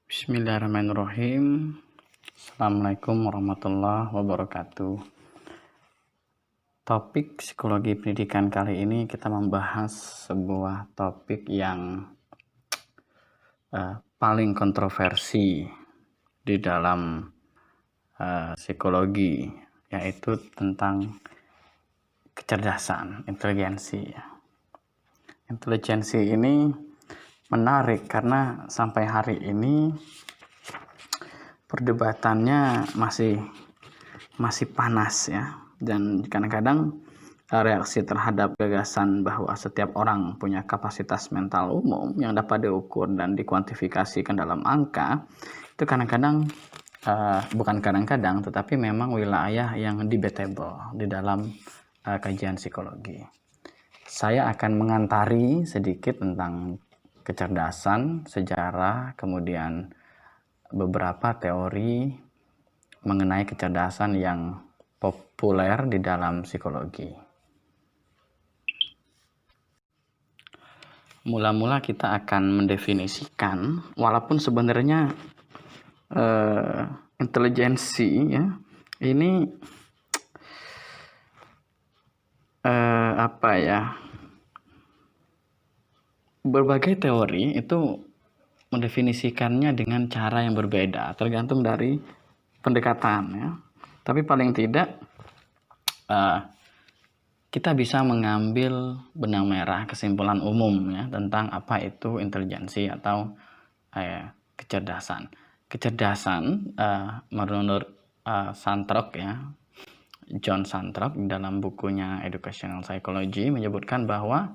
Bismillahirrahmanirrahim. Assalamualaikum warahmatullahi wabarakatuh. Topik psikologi pendidikan kali ini kita membahas sebuah topik yang paling kontroversi di dalam psikologi, yaitu tentang kecerdasan, intelijensi. Intelijensi ini menarik karena sampai hari ini perdebatannya masih panas ya, dan kadang-kadang reaksi terhadap gagasan bahwa setiap orang punya kapasitas mental umum yang dapat diukur dan dikuantifikasikan dalam angka itu kadang-kadang bukan kadang-kadang tetapi memang wilayah yang debatable di dalam kajian psikologi. Saya akan mengantari sedikit tentang kecerdasan, sejarah, kemudian beberapa teori mengenai kecerdasan yang populer di dalam psikologi. Mula-mula kita akan mendefinisikan, walaupun sebenarnya intelijensi ya ini berbagai teori itu mendefinisikannya dengan cara yang berbeda, tergantung dari pendekatan ya. Tapi paling tidak kita bisa mengambil benang merah kesimpulan umum ya tentang apa itu intelijensi atau kecerdasan. Kecerdasan menurut Santrok ya, John Santrok dalam bukunya Educational Psychology menyebutkan bahwa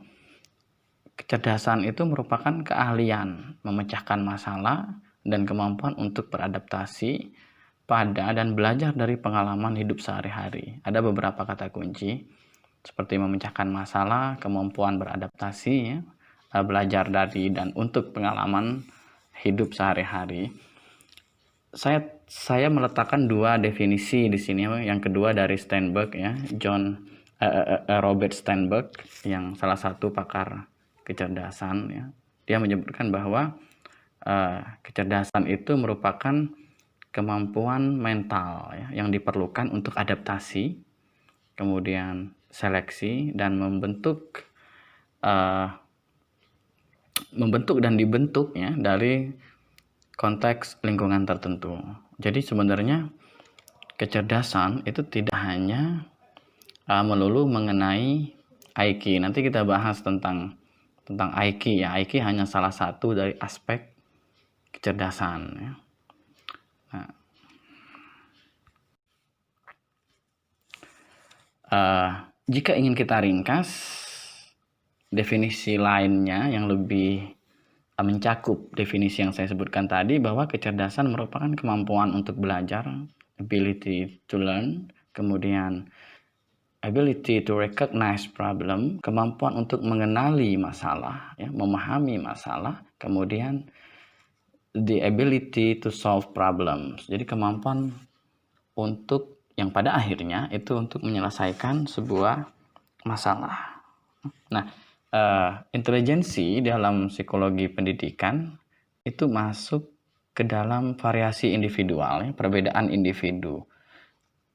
kecerdasan itu merupakan keahlian memecahkan masalah dan kemampuan untuk beradaptasi pada dan belajar dari pengalaman hidup sehari-hari. Ada beberapa kata kunci seperti memecahkan masalah, kemampuan beradaptasi, ya, belajar dari dan untuk pengalaman hidup sehari-hari. Saya meletakkan dua definisi di sini. Yang kedua dari Steinberg ya, Robert Steinberg, yang salah satu pakar kecerdasan ya. Dia menyebutkan bahwa kecerdasan itu merupakan kemampuan mental ya, yang diperlukan untuk adaptasi, kemudian seleksi dan membentuk dan dibentuk ya dari konteks lingkungan tertentu. Jadi sebenarnya kecerdasan itu tidak hanya melulu mengenai IQ. Nanti kita bahas tentang IQ ya. IQ hanya salah satu dari aspek kecerdasan ya. Jika ingin kita ringkas, definisi lainnya yang lebih mencakup definisi yang saya sebutkan tadi, bahwa kecerdasan merupakan kemampuan untuk belajar, ability to learn, kemudian ability to recognize problem, kemampuan untuk mengenali masalah, ya, memahami masalah, kemudian the ability to solve problems. Jadi kemampuan untuk yang pada akhirnya itu untuk menyelesaikan sebuah masalah. Nah, intelijensi dalam psikologi pendidikan itu masuk ke dalam variasi individual, ya, perbedaan individu.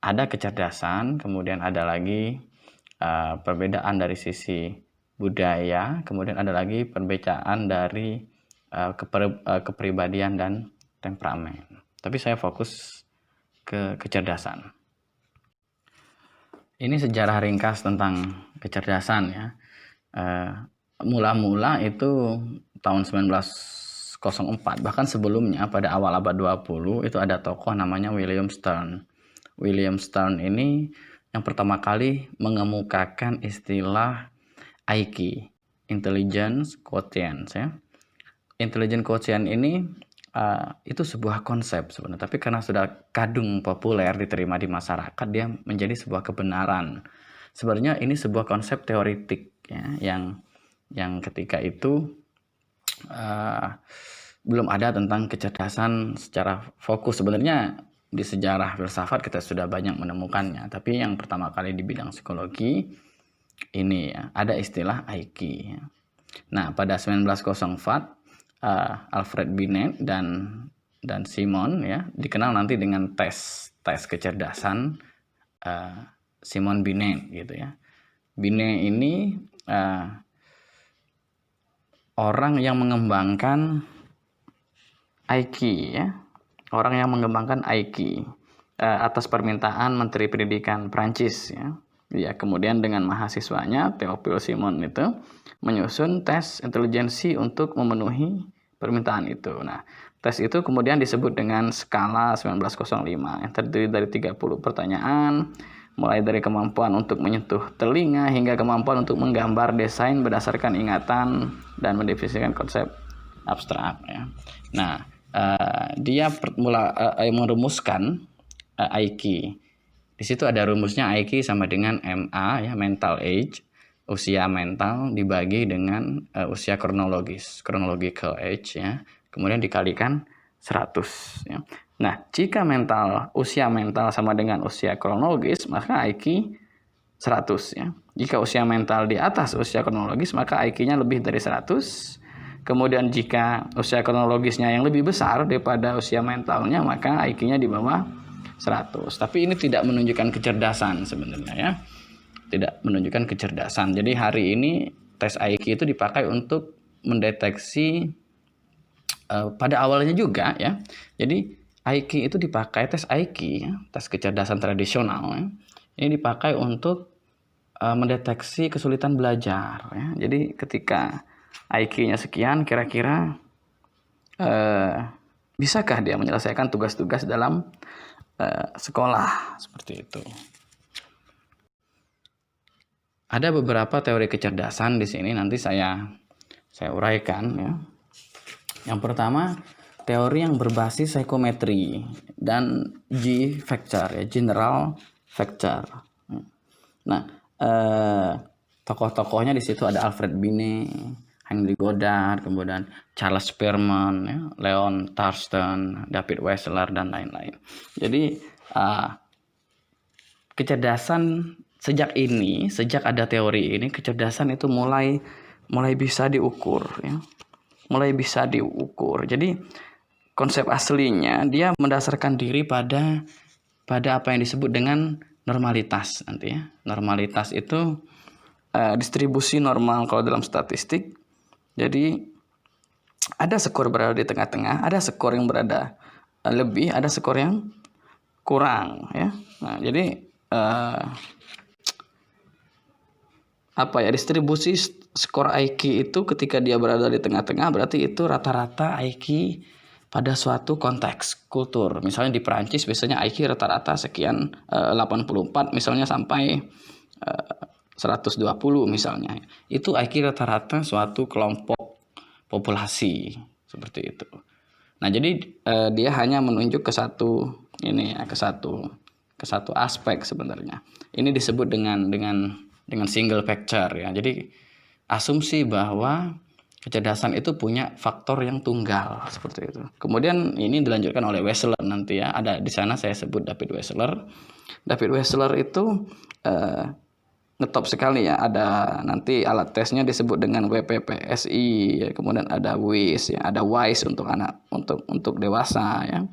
Ada kecerdasan, kemudian ada lagi perbedaan dari sisi budaya, kemudian ada lagi perbedaan dari kepribadian dan temperamen. Tapi saya fokus ke kecerdasan. Ini sejarah ringkas tentang kecerdasan ya. Mula-mula itu tahun 1904, bahkan sebelumnya pada awal abad 20 itu ada tokoh namanya William Stern. William Stern ini yang pertama kali mengemukakan istilah IQ, Intelligence Quotient ya. Intelligence Quotient ini itu sebuah konsep sebenarnya, tapi karena sudah kadung populer diterima di masyarakat, dia menjadi sebuah kebenaran. Sebenarnya ini sebuah konsep teoritik ya, yang ketika itu belum ada tentang kecerdasan secara fokus. Sebenarnya di sejarah filsafat kita sudah banyak menemukannya, tapi yang pertama kali di bidang psikologi ini ya, ada istilah IQ ya. Nah, pada 1904 Alfred Binet dan dan Simon ya, dikenal nanti dengan tes kecerdasan Simon Binet gitu ya. Binet ini orang yang mengembangkan IQ ya, orang yang mengembangkan IQ atas permintaan Menteri Pendidikan Prancis ya. Ya, kemudian dengan mahasiswanya Théophile Simon itu menyusun tes intelijensi untuk memenuhi permintaan itu. Nah, tes itu kemudian disebut dengan skala 1905 yang terdiri dari 30 pertanyaan, mulai dari kemampuan untuk menyentuh telinga hingga kemampuan untuk menggambar desain berdasarkan ingatan dan mendefinisikan konsep abstrak ya. Nah, dia merumuskan IQ. Di situ ada rumusnya IQ sama dengan MA ya, mental age, usia mental dibagi dengan usia chronological age ya. Kemudian dikalikan 100 ya. Nah, jika usia mental sama dengan usia kronologis, maka IQ 100 ya. Jika usia mental di atas usia kronologis, maka IQ-nya lebih dari 100. Kemudian jika usia kronologisnya yang lebih besar daripada usia mentalnya, maka IQ-nya di bawah 100. Tapi ini tidak menunjukkan kecerdasan sebenarnya ya. Tidak menunjukkan kecerdasan. Jadi hari ini tes IQ itu dipakai untuk mendeteksi pada awalnya juga ya. Jadi IQ itu dipakai, tes IQ ya, tes kecerdasan tradisional ya. Ini dipakai untuk mendeteksi kesulitan belajar ya. Jadi ketika IQ-nya sekian, kira-kira bisakah dia menyelesaikan tugas-tugas dalam sekolah seperti itu. Ada beberapa teori kecerdasan di sini, nanti saya uraikan ya. Yang pertama, teori yang berbasis psikometri dan G factor ya, general factor. Nah, tokoh-tokohnya di situ ada Alfred Binet, Henry Goddard, kemudian Charles Spearman, ya, Leon Thurston, David Wechsler, dan lain-lain. Jadi kecerdasan sejak ada teori ini, kecerdasan itu mulai bisa diukur, ya. Mulai bisa diukur. Jadi konsep aslinya dia mendasarkan diri pada apa yang disebut dengan normalitas nanti ya. Normalitas itu distribusi normal kalau dalam statistik. Jadi ada skor berada di tengah-tengah, ada skor yang berada lebih, ada skor yang kurang ya. Nah, jadi distribusi skor IQ itu ketika dia berada di tengah-tengah berarti itu rata-rata IQ pada suatu konteks kultur. Misalnya di Perancis biasanya IQ rata-rata sekian 84 misalnya sampai 120 misalnya. Itu IQ rata-rata suatu kelompok populasi seperti itu. Nah, jadi dia hanya menunjuk ke satu aspek sebenarnya. Ini disebut dengan single factor ya. Jadi asumsi bahwa kecerdasan itu punya faktor yang tunggal seperti itu. Kemudian ini dilanjutkan oleh Wechsler nanti ya. Ada di sana saya sebut David Wechsler. David Wechsler itu ngetop sekali ya. Ada nanti alat tesnya disebut dengan WPPSI ya. Kemudian ada WIS ya, ada WISE untuk anak untuk dewasa ya.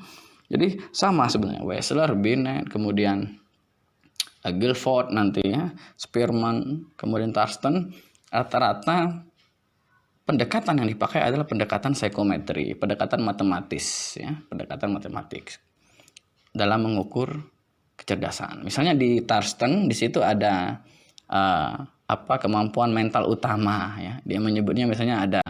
Jadi sama sebenarnya Wechsler, Binet, kemudian Guilford nanti ya, Spearman, kemudian Thurston, rata-rata pendekatan yang dipakai adalah pendekatan psikometri, pendekatan matematis ya, pendekatan matematik dalam mengukur kecerdasan. Misalnya di Thurston di situ ada kemampuan mental utama ya. Dia menyebutnya misalnya ada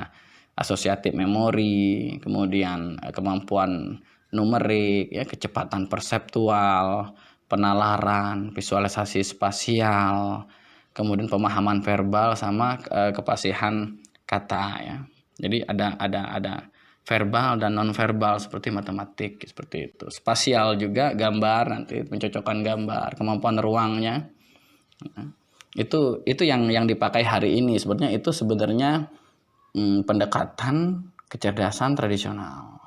asosiatif memori, kemudian kemampuan numerik ya, kecepatan perseptual, penalaran, visualisasi spasial, kemudian pemahaman verbal sama kefasihan kata ya. Jadi ada verbal dan non verbal seperti matematik seperti itu. Spasial juga gambar nanti pencocokkan gambar, kemampuan ruangnya. Nah, itu yang dipakai hari ini. Sebenarnya itu sebenarnya pendekatan kecerdasan tradisional.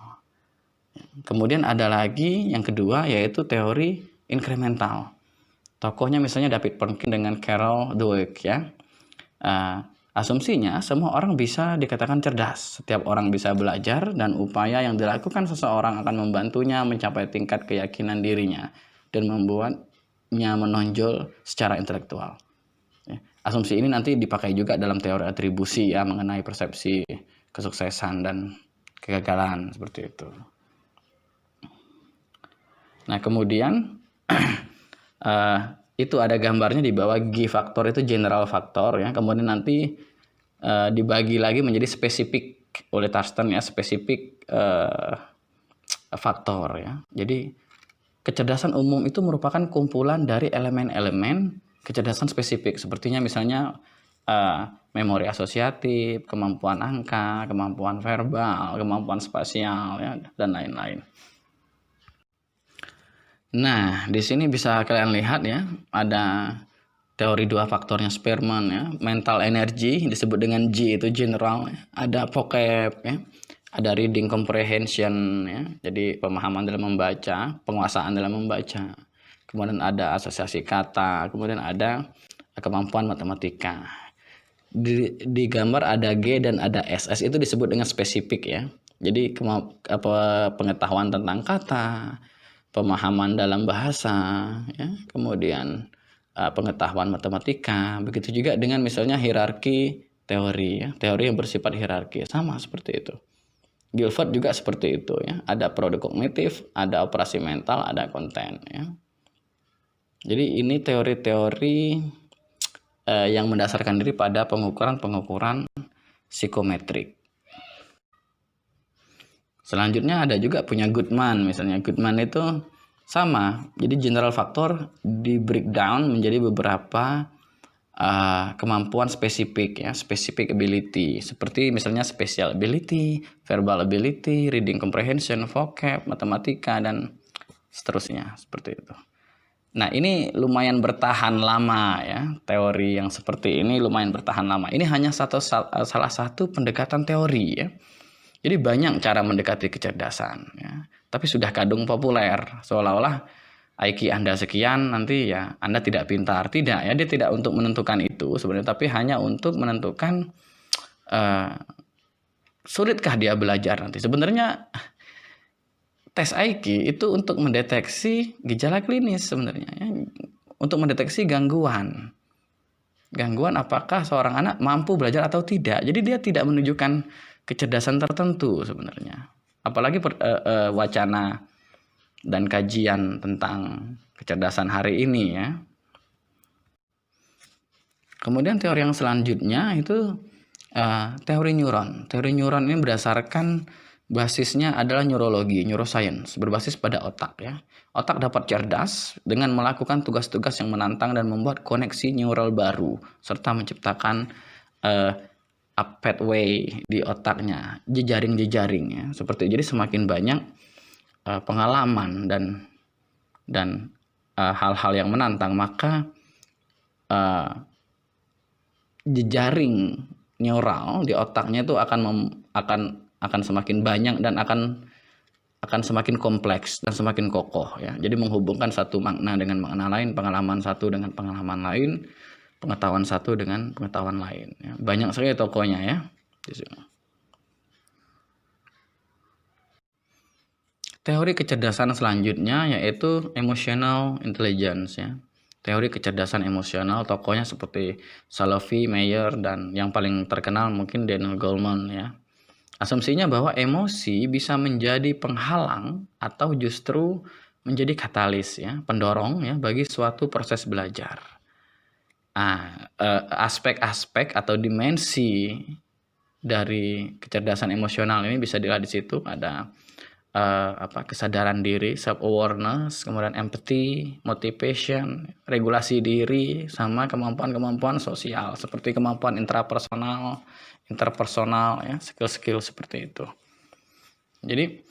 Kemudian ada lagi yang kedua yaitu teori inkremental. Tokohnya misalnya David Perkin dengan Carol Dweck ya. Asumsinya semua orang bisa dikatakan cerdas. Setiap orang bisa belajar dan upaya yang dilakukan seseorang akan membantunya mencapai tingkat keyakinan dirinya dan membuatnya menonjol secara intelektual. Asumsi ini nanti dipakai juga dalam teori atribusi ya, mengenai persepsi kesuksesan dan kegagalan seperti itu. Nah, kemudian itu ada gambarnya di bawah. G faktor itu general faktor ya. Kemudian nanti dibagi lagi menjadi spesifik oleh Thurston ya, spesifik faktor ya. Jadi kecerdasan umum itu merupakan kumpulan dari elemen-elemen kecerdasan spesifik, sepertinya misalnya memori asosiatif, kemampuan angka, kemampuan verbal, kemampuan spasial ya, dan lain-lain. Nah, di sini bisa kalian lihat ya, ada teori dua faktornya Spearman ya, mental energy disebut dengan G itu general ya. Ada vocab ya, ada reading comprehension ya, jadi pemahaman dalam membaca, penguasaan dalam membaca. Kemudian ada asosiasi kata, kemudian ada kemampuan matematika. Di gambar ada G dan ada S. S itu disebut dengan spesifik ya. Jadi pengetahuan tentang kata, pemahaman dalam bahasa ya, kemudian pengetahuan matematika. Begitu juga dengan misalnya hierarki teori ya, teori yang bersifat hierarki, sama seperti itu. Guilford juga seperti itu ya, ada produk kognitif, ada operasi mental, ada konten ya. Jadi ini teori-teori yang mendasarkan diri pada pengukuran psikometrik. Selanjutnya ada juga punya Goodman, misalnya Goodman itu sama. Jadi general factor di breakdown menjadi beberapa kemampuan spesifik ya, specific ability, seperti misalnya spatial ability, verbal ability, reading comprehension, vocab, matematika, dan seterusnya seperti itu. Nah, ini lumayan bertahan lama ya, teori yang seperti ini lumayan bertahan lama. Ini hanya salah satu pendekatan teori ya. Jadi banyak cara mendekati kecerdasan ya, tapi sudah kadung populer, seolah-olah IQ Anda sekian, nanti ya Anda tidak pintar. Tidak ya, dia tidak untuk menentukan itu sebenarnya, tapi hanya untuk menentukan sulitkah dia belajar nanti. Sebenarnya tes IQ itu untuk mendeteksi gejala klinis sebenarnya ya, untuk mendeteksi gangguan apakah seorang anak mampu belajar atau tidak. Jadi dia tidak menunjukkan kecerdasan tertentu sebenarnya. Apalagi wacana dan kajian tentang kecerdasan hari ini ya. Kemudian teori yang selanjutnya itu teori neuron. Teori neuron ini berdasarkan basisnya adalah neurologi, neuroscience, berbasis pada otak ya. Otak dapat cerdas dengan melakukan tugas-tugas yang menantang dan membuat koneksi neural baru serta menciptakan pathway di otaknya, jejaring-jejaring ya. Seperti jadi semakin banyak pengalaman dan hal-hal yang menantang, maka jejaring neural di otaknya itu akan semakin banyak dan akan semakin kompleks dan semakin kokoh ya. Jadi menghubungkan satu makna dengan makna lain, pengalaman satu dengan pengalaman lain, pengetahuan satu dengan pengetahuan lain ya. Banyak sekali tokohnya ya. Teori kecerdasan selanjutnya yaitu emotional intelligence ya. Teori kecerdasan emosional, tokohnya seperti Salovey, Meyer, dan yang paling terkenal mungkin Daniel Goleman ya. Asumsinya bahwa emosi bisa menjadi penghalang atau justru menjadi katalis ya, pendorong ya bagi suatu proses belajar. Aspek-aspek atau dimensi dari kecerdasan emosional ini bisa dilihat di situ. Ada kesadaran diri, self awareness, kemudian empathy, motivation, regulasi diri, sama kemampuan sosial seperti kemampuan interpersonal ya, skill-skill seperti itu. Jadi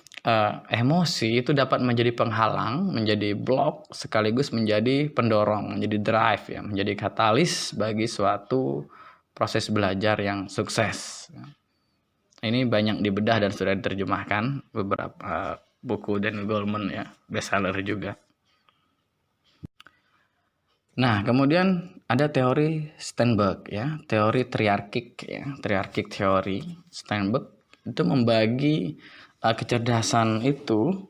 emosi itu dapat menjadi penghalang, menjadi blok, sekaligus menjadi pendorong, menjadi drive ya, menjadi katalis bagi suatu proses belajar yang sukses. Ini banyak dibedah dan sudah diterjemahkan beberapa buku Daniel Goleman ya, bestseller juga. Nah, kemudian ada teori Sternberg ya, teori triarkik ya, triarkik teori Sternberg itu membagi kecerdasan itu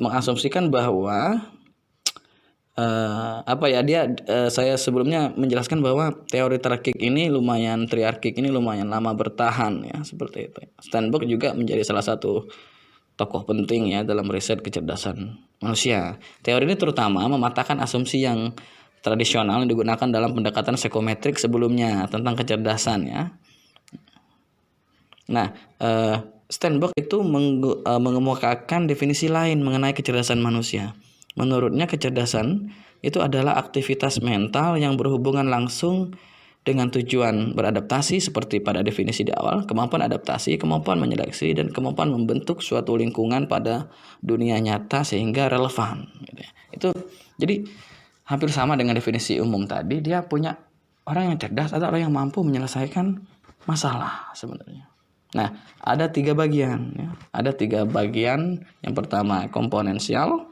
mengasumsikan bahwa saya sebelumnya menjelaskan bahwa teori triarkik ini lumayan lama bertahan ya, seperti itu. Sternberg juga menjadi salah satu tokoh penting ya dalam riset kecerdasan manusia. Teori ini terutama mematahkan asumsi yang tradisional yang digunakan dalam pendekatan psikometrik sebelumnya tentang kecerdasan ya. Nah, Sternberg itu mengemukakan definisi lain mengenai kecerdasan manusia. Menurutnya kecerdasan itu adalah aktivitas mental yang berhubungan langsung dengan tujuan beradaptasi seperti pada definisi di awal, kemampuan adaptasi, kemampuan menyeleksi, dan kemampuan membentuk suatu lingkungan pada dunia nyata sehingga relevan. Gitu ya. Itu jadi hampir sama dengan definisi umum tadi. Dia punya orang yang cerdas atau orang yang mampu menyelesaikan masalah sebenarnya. Nah, ada 3 bagian. Ya. Ada 3 bagian. Yang pertama komponensial,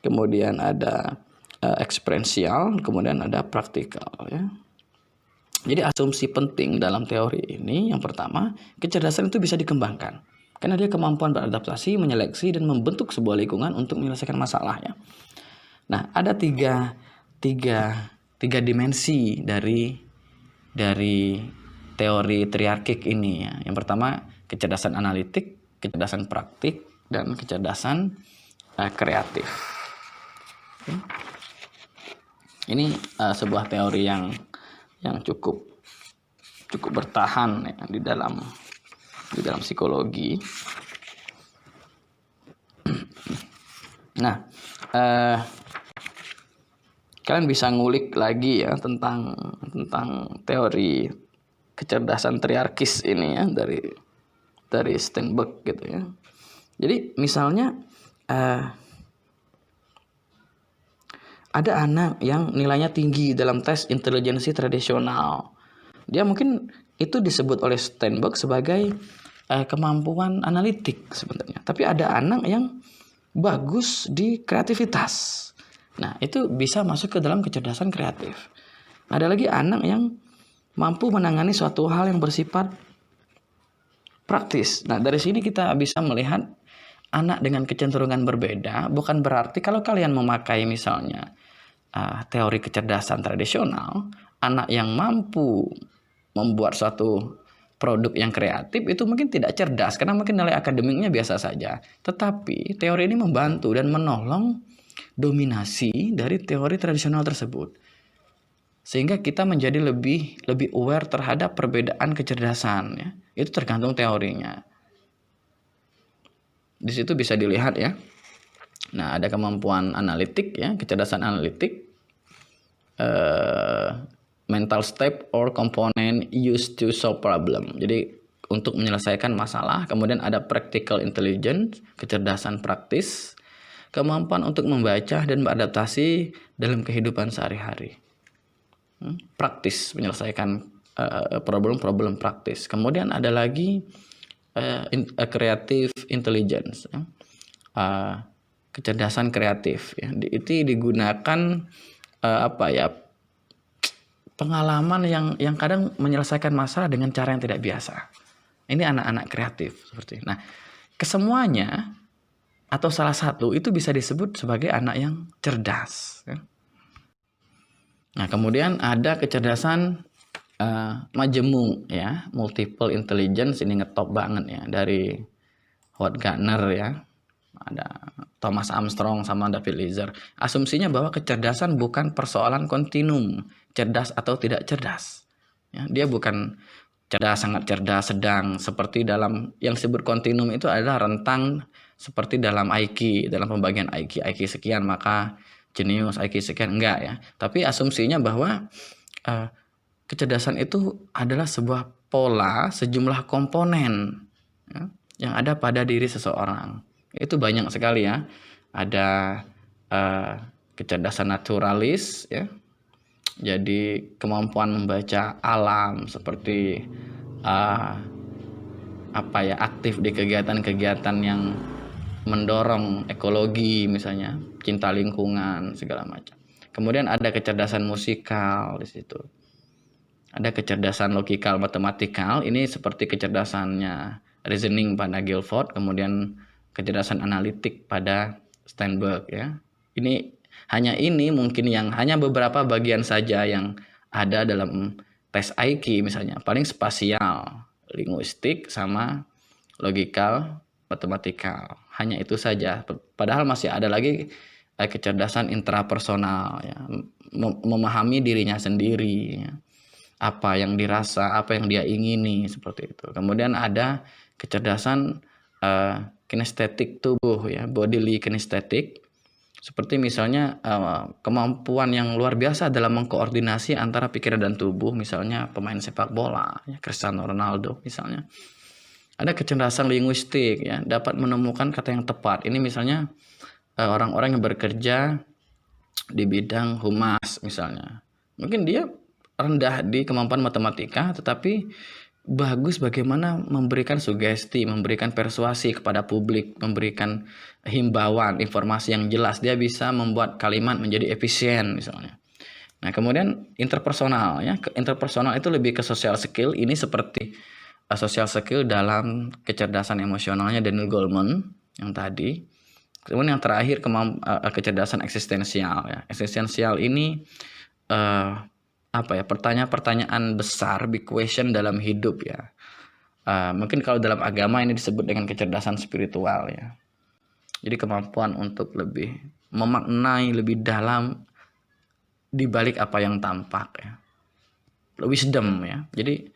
kemudian ada eksperiensial, kemudian ada praktikal. Ya. Jadi asumsi penting dalam teori ini yang pertama, kecerdasan itu bisa dikembangkan. Karena dia kemampuan beradaptasi, menyeleksi, dan membentuk sebuah lingkungan untuk menyelesaikan masalah. Ya. Nah, ada tiga dimensi dari teori triarkik ini ya. Yang pertama kecerdasan analitik, kecerdasan praktik, dan kecerdasan kreatif. Ini sebuah teori yang cukup bertahan ya, di dalam psikologi. Nah, kalian bisa ngulik lagi ya tentang teori kecerdasan triarkis ini ya dari Sternberg gitu ya. Jadi misalnya ada anak yang nilainya tinggi dalam tes intelijensi tradisional. Dia mungkin itu disebut oleh Sternberg sebagai kemampuan analitik sebenarnya. Tapi ada anak yang bagus di kreativitas. Nah, itu bisa masuk ke dalam kecerdasan kreatif. Ada lagi anak yang mampu menangani suatu hal yang bersifat praktis. Nah, dari sini kita bisa melihat anak dengan kecenderungan berbeda. Bukan berarti kalau kalian memakai misalnya teori kecerdasan tradisional, anak yang mampu membuat suatu produk yang kreatif itu mungkin tidak cerdas karena mungkin nilai akademiknya biasa saja. Tetapi teori ini membantu dan menolong dominasi dari teori tradisional tersebut. Sehingga kita menjadi lebih aware terhadap perbedaan kecerdasan ya. Itu tergantung teorinya. Di situ bisa dilihat ya. Nah, ada kemampuan analitik ya, kecerdasan analitik, mental step or component used to solve problem. Jadi untuk menyelesaikan masalah. Kemudian ada practical intelligence, kecerdasan praktis, kemampuan untuk membaca dan beradaptasi dalam kehidupan sehari-hari. Praktis, menyelesaikan problem-problem praktis. Kemudian ada lagi creative intelligence, kecerdasan kreatif. Ya. Itu digunakan pengalaman yang kadang menyelesaikan masalah dengan cara yang tidak biasa. Ini anak-anak kreatif seperti. Nah, kesemuanya atau salah satu itu bisa disebut sebagai anak yang cerdas. Ya. Nah, kemudian ada kecerdasan majemuk ya, multiple intelligence, ini ngetop banget ya dari Howard Gardner ya. Ada Thomas Armstrong sama David Leiser. Asumsinya bahwa kecerdasan bukan persoalan kontinum, cerdas atau tidak cerdas. Ya, dia bukan cerdas, sangat cerdas, sedang, seperti dalam yang disebut kontinum itu adalah rentang seperti dalam IQ, dalam pembagian IQ sekian maka jenius, IQ sekian, enggak ya. Tapi asumsinya bahwa kecerdasan itu adalah sebuah pola sejumlah komponen ya, yang ada pada diri seseorang. Itu banyak sekali ya. Ada kecerdasan naturalis ya. Jadi kemampuan membaca alam seperti aktif di kegiatan-kegiatan yang mendorong ekologi misalnya, cinta lingkungan segala macam. Kemudian ada kecerdasan musikal di situ. Ada kecerdasan logikal matematikal, ini seperti kecerdasannya reasoning pada Guilford, kemudian kecerdasan analitik pada Steinberg ya. Ini mungkin yang hanya beberapa bagian saja yang ada dalam tes IQ misalnya, paling spasial, linguistik sama logikal, matematikal. Hanya itu saja. Padahal masih ada lagi kecerdasan intrapersonal ya, memahami dirinya sendiri ya. Apa yang dirasa, apa yang dia ingini, seperti itu. Kemudian ada kecerdasan kinestetik tubuh ya, bodily kinesthetic, seperti misalnya kemampuan yang luar biasa dalam mengkoordinasi antara pikiran dan tubuh, misalnya pemain sepak bola ya, Cristiano Ronaldo misalnya. Ada kecerdasan linguistik ya, dapat menemukan kata yang tepat. Ini misalnya orang-orang yang bekerja di bidang humas misalnya, mungkin dia rendah di kemampuan matematika, tetapi bagus bagaimana memberikan sugesti, memberikan persuasi kepada publik, memberikan himbauan, informasi yang jelas. Dia bisa membuat kalimat menjadi efisien misalnya. Nah, kemudian interpersonal ya. Interpersonal itu lebih ke social skill. Ini seperti social skill dalam kecerdasan emosionalnya Daniel Goleman yang tadi. Kemudian yang terakhir kecerdasan eksistensial ya. Eksistensial ini pertanyaan-pertanyaan besar, big question dalam hidup ya. Mungkin kalau dalam agama ini disebut dengan kecerdasan spiritual ya. Jadi kemampuan untuk lebih memaknai lebih dalam di balik apa yang tampak ya. Wisdom ya. Jadi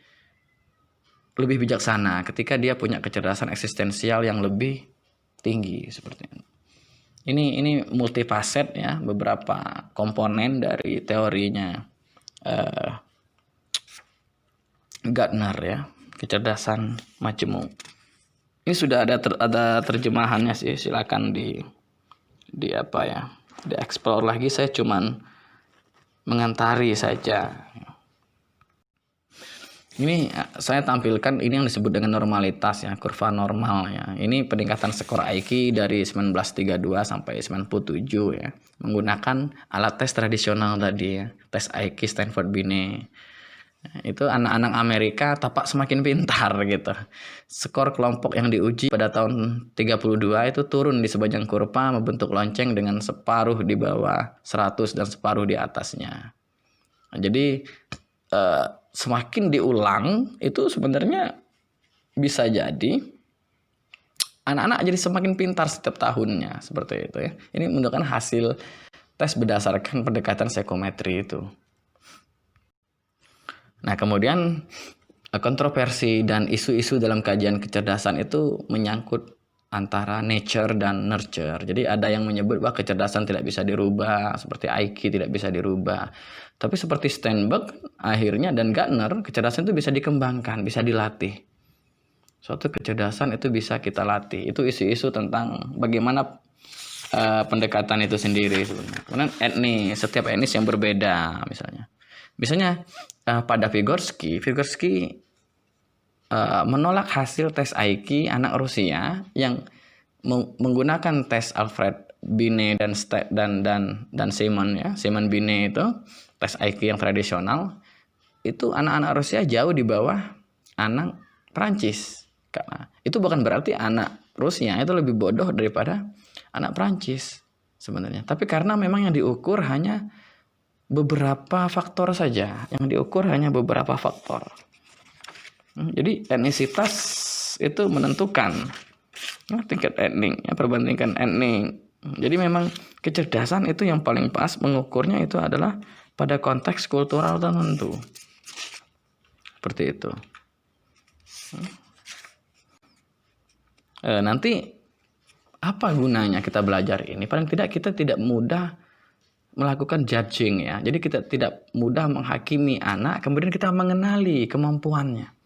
lebih bijaksana ketika dia punya kecerdasan eksistensial yang lebih tinggi seperti itu. Ini multifaset ya, beberapa komponen dari teorinya Gardner ya, kecerdasan majemuk. Ini sudah ada terjemahannya sih, silakan di explore lagi. Saya cuman mengantari saja. Ini saya tampilkan ini yang disebut dengan normalitas ya, kurva normal ya. Ini peningkatan skor IQ dari 1932 sampai 97 ya. Menggunakan alat tes tradisional tadi ya, tes IQ Stanford Binet. Itu anak-anak Amerika tapak semakin pintar gitu. Skor kelompok yang diuji pada tahun 32 itu turun di sepanjang kurva membentuk lonceng dengan separuh di bawah 100 dan separuh di atasnya. Nah, jadi semakin diulang itu sebenarnya bisa jadi anak-anak jadi semakin pintar setiap tahunnya seperti itu ya. Ini menunjukkan hasil tes berdasarkan pendekatan psikometri itu. Nah, kemudian kontroversi dan isu-isu dalam kajian kecerdasan itu menyangkut antara nature dan nurture. Jadi ada yang menyebut bahwa kecerdasan tidak bisa dirubah, seperti IQ tidak bisa dirubah. Tapi seperti Steinberg akhirnya dan Gardner, kecerdasan itu bisa dikembangkan, bisa dilatih. Suatu kecerdasan itu bisa kita latih. Itu isu-isu tentang bagaimana pendekatan itu sendiri sebenarnya. Kemudian etnis, setiap etnis yang berbeda misalnya. Misalnya pada Vygotsky menolak hasil tes IQ anak Rusia yang menggunakan tes Alfred Binet dan Simon ya. Simon Binet itu tes IQ yang tradisional, itu anak-anak Rusia jauh di bawah anak Prancis. Karena itu bukan berarti anak Rusia itu lebih bodoh daripada anak Prancis sebenarnya. Tapi karena memang yang diukur hanya beberapa faktor saja. Yang diukur hanya beberapa faktor. Jadi etnisitas itu menentukan tingkat etnik, ya, perbandingan etnik. Jadi memang kecerdasan itu yang paling pas mengukurnya itu adalah pada konteks kultural tertentu. Seperti itu. Nanti apa gunanya kita belajar ini? Paling tidak kita tidak mudah melakukan judging ya. Jadi kita tidak mudah menghakimi anak, kemudian kita mengenali kemampuannya.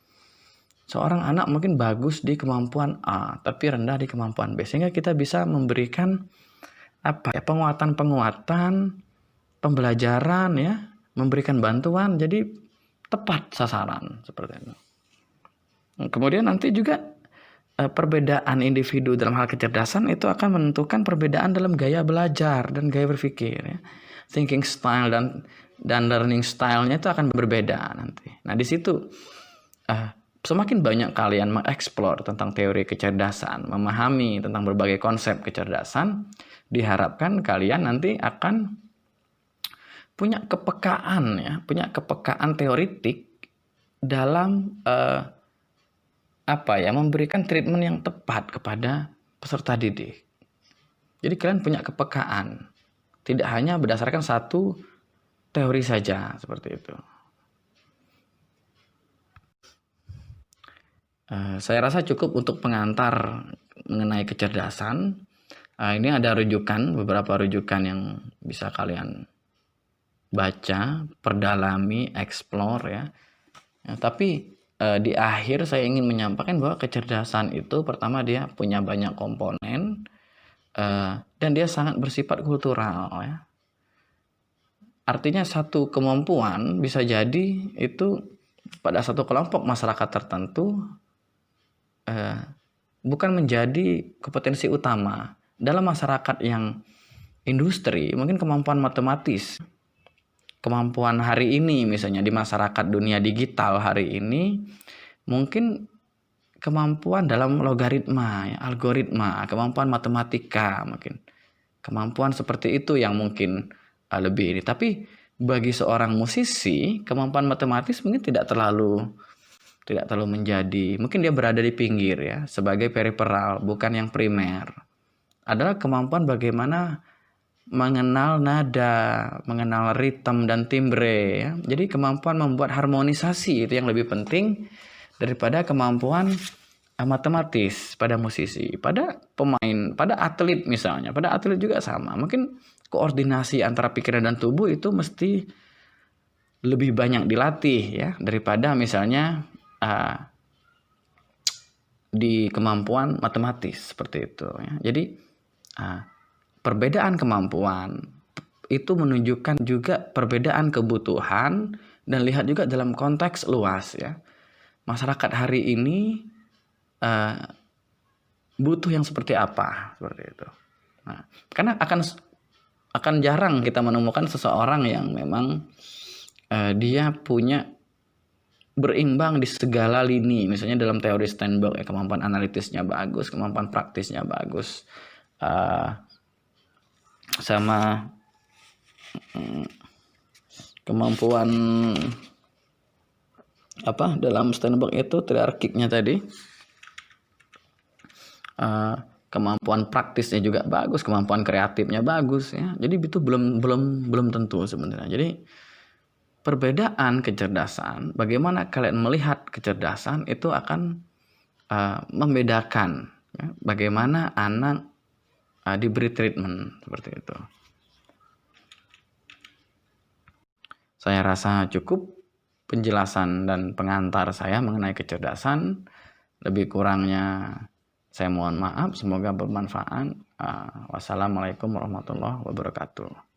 Seorang anak mungkin bagus di kemampuan A, tapi rendah di kemampuan B. Sehingga kita bisa memberikan penguatan, pembelajaran ya, memberikan bantuan, jadi tepat sasaran seperti itu. Kemudian nanti juga perbedaan individu dalam hal kecerdasan itu akan menentukan perbedaan dalam gaya belajar dan gaya berpikir ya. thinking style dan learning style-nya itu akan berbeda nanti. Nah, di situ semakin banyak kalian mengeksplor tentang teori kecerdasan, memahami tentang berbagai konsep kecerdasan, diharapkan kalian nanti akan punya kepekaan teoritik dalam memberikan treatment yang tepat kepada peserta didik. Jadi kalian punya kepekaan, tidak hanya berdasarkan satu teori saja seperti itu. Saya rasa cukup untuk pengantar mengenai kecerdasan. Ini ada beberapa rujukan yang bisa kalian baca, perdalami, explore ya. Tapi di akhir saya ingin menyampaikan bahwa kecerdasan itu pertama dia punya banyak komponen dan dia sangat bersifat kultural ya. Artinya satu kemampuan bisa jadi itu pada satu kelompok masyarakat tertentu bukan menjadi kompetensi utama. Dalam masyarakat yang industri, mungkin kemampuan matematis, kemampuan hari ini misalnya di masyarakat dunia digital hari ini, mungkin kemampuan dalam logaritma, algoritma, kemampuan matematika mungkin. Kemampuan seperti itu yang mungkin lebih ini. Tapi bagi seorang musisi, kemampuan matematis mungkin tidak terlalu menjadi, mungkin dia berada di pinggir ya, sebagai periferal, bukan yang primer. Adalah kemampuan bagaimana mengenal nada, mengenal ritme dan timbre ya. Jadi kemampuan membuat harmonisasi itu yang lebih penting daripada kemampuan matematis pada musisi, pada pemain, pada atlet misalnya. Pada atlet juga sama. Mungkin koordinasi antara pikiran dan tubuh itu mesti lebih banyak dilatih ya daripada misalnya di kemampuan matematis seperti itu ya. Jadi perbedaan kemampuan itu menunjukkan juga perbedaan kebutuhan dan lihat juga dalam konteks luas ya. Masyarakat hari ini butuh yang seperti apa seperti itu. Nah, karena akan jarang kita menemukan seseorang yang memang dia punya berimbang di segala lini, misalnya dalam teori Steinberg ya, kemampuan analitisnya bagus, kemampuan praktisnya bagus, sama kemampuan dalam Steinberg itu triarkiknya tadi, kemampuan praktisnya juga bagus, kemampuan kreatifnya bagus ya. Jadi itu belum tentu sebenarnya. Jadi perbedaan kecerdasan, bagaimana kalian melihat kecerdasan itu akan membedakan ya, bagaimana anak diberi treatment seperti itu. Saya rasa cukup penjelasan dan pengantar saya mengenai kecerdasan. Lebih kurangnya saya mohon maaf, semoga bermanfaat. Wassalamualaikum warahmatullahi wabarakatuh.